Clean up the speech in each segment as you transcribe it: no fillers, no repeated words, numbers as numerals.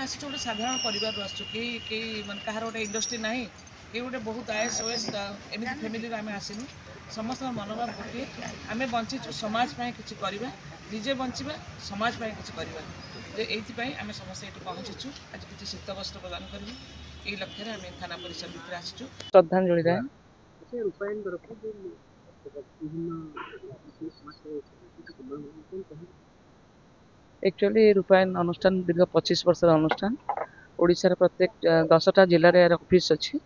आस गोटे साधारण परिवार आसू कई मान कहार गोटे इंडस्ट्री ना कई गोटे बहुत आएस ओएस एमती फैमिली आम आसनु समस्त मनोभाव गोटे आम बंचीचु समाज कि निजे बंचा समाज कि आम समस्त ये पहुँचीचु आज किसी शीत वस्त्र प्रदान करूँ यही लक्ष्य आम थाना परिसर भितर आसचु। श्रद्धांजलि राय एक्चुअली रूपायन अनुष्ठान दीर्घ 25 वर्ष अनुष्ठान ओडिशार प्रत्येक 10टा जिले में ऑफिस अच्छी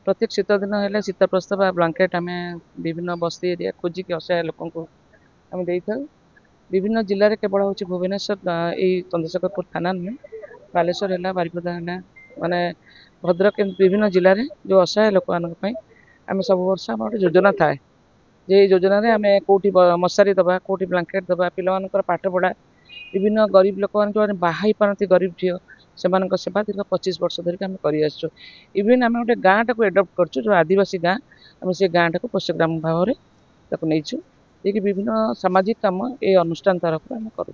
प्रत्येक शीत दिन है शीत प्रस्ताव ब्लांकेट आम विभिन्न बस्ती एरिया खोजिक असहाय लोक आम दे था विभिन्न जिले में केवल हूँ भुवनेश्वर यही चंद्रशेखरपुर थाना नुहे बालेश्वर है बारिपदा है माने भद्रक विभिन्न जिले में जो असहाय लोक मानी आम सब वर्ष आम गोटे योजना थाए जे योजना आम कौटी मशारी दबा कौटी ब्लांकेट दबा पिलांकर पाठ पढ़ा विभिन्न गरीब लोक जो बाहर पारती गरीब झील से सेवा दीर्घ 25 वर्ष धरिक आम कर इवेन आम गोटे गाँ टाक एडप्ट कर जो आदिवासी गाँ आम से गाँ टाक पोषग्राम भाव में नहीं कि विभिन्न सामाजिक कम ये अनुष्ठान तरफ आम करूँ।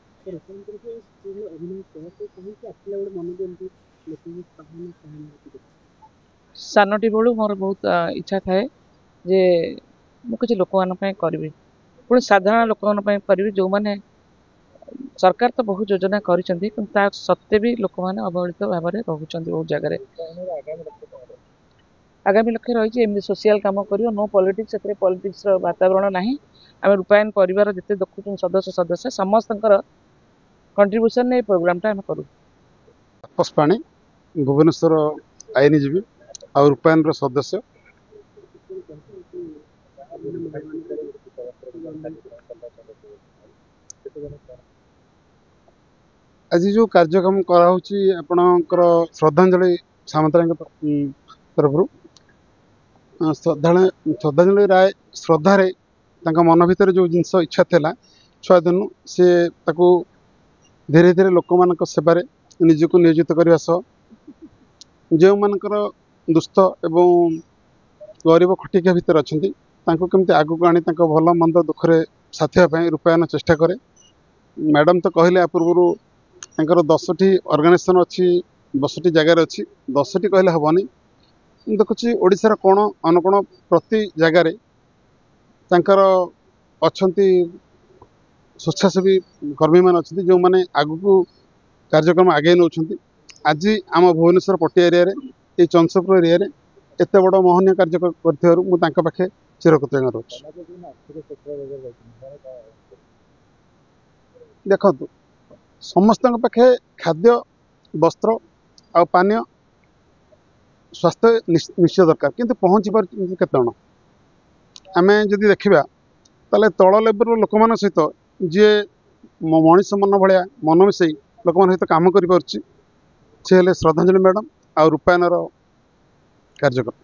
सानटी बेलू मोर बहुत इच्छा थाए जे मुझे लोक करी पुणी साधारण लोक करी जो मैंने सरकार तो बहुत योजना करिसेंती सत्ते भी लोक मैंने अवहेलित भाव में रोचंती बहुत जगह आगामी लक्ष्य रही एमती सोशल कम कर नो पॉलिटिक्स से पॉलिटिक्स वातावरण ना आम रूपायन परिवार जिते देखुं सदस्य सदस्य समस्त कंट्रीब्यूशन ने प्रोग्राम टा करूँ। पुष्पाणी भुवनेश्वर आईनजीवी और रूपायन सदस्य आज जो कार्यक्रम कर श्रद्धांजलि सामंतराय तरफ श्रद्धांजलि राय श्रद्धारे मन भर जो जिनस इच्छा था छुआ दिन सी धीरे धीरे लोक मान सेवार निजक नियोजित करने सह जो मानकर दुस्थ एवं गरीब खटिकिया भितर अच्छा केमती आगक आनी भल मंद दुखरे साथी रूपायन चेष्टा करे। मैडम तो कहले आ पूर्व 10टी ऑर्गेनाइजेशन अच्छी 10टी जगार अच्छी 10टी कहले हेनी देखुची ओडिशार कोण अनुकोण प्रति जगार अच्छा स्वेच्छासेवी कर्मी मान अच्छा जो मैंने आगू कार्यक्रम आगे नौ आज आम भुवनेश्वर पटिया एरिया ये चंद्रशेखरपुर एरिया एत बड़ महनीय कार्य कर चिरकृतज्ञ रही। देखु समस्त पाखे खाद्य वस्त्र आ पानीय स्वास्थ्य निश्चय दरकार किंतु पहुँची पार आम जदि देखा ताले तल लेवल लोक मान सहित जी मनीष मन भाया मन मिसई लोक मान सहित काम कर श्रद्धांजलि मैडम आ रूपायन कार्यकर्ता।